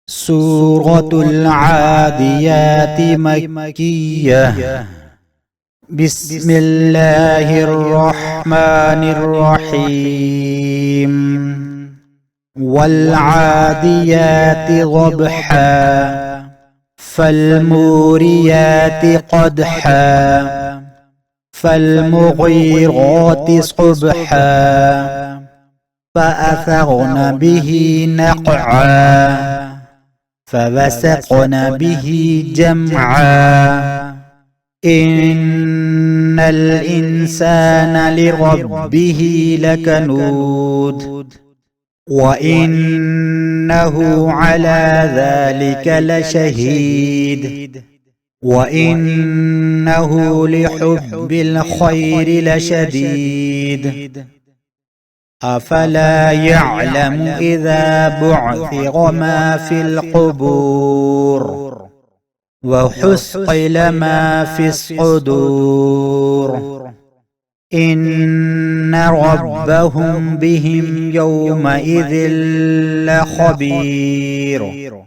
سورة العاديات مكية. بسم الله الرحمن الرحيم. والعاديات ضبحا فالموريات قدحا فالمغيرات صبحا فأثرن به نقعا فوسطن به جمعا إن الإنسان لربه لكنود وإنه على ذلك لشهيد وإنه لحب الخير لشديد أفلا يعلم إذا بعثر ما في القبور وحصل ما في الصدور إن ربهم بهم يومئذ لخبير.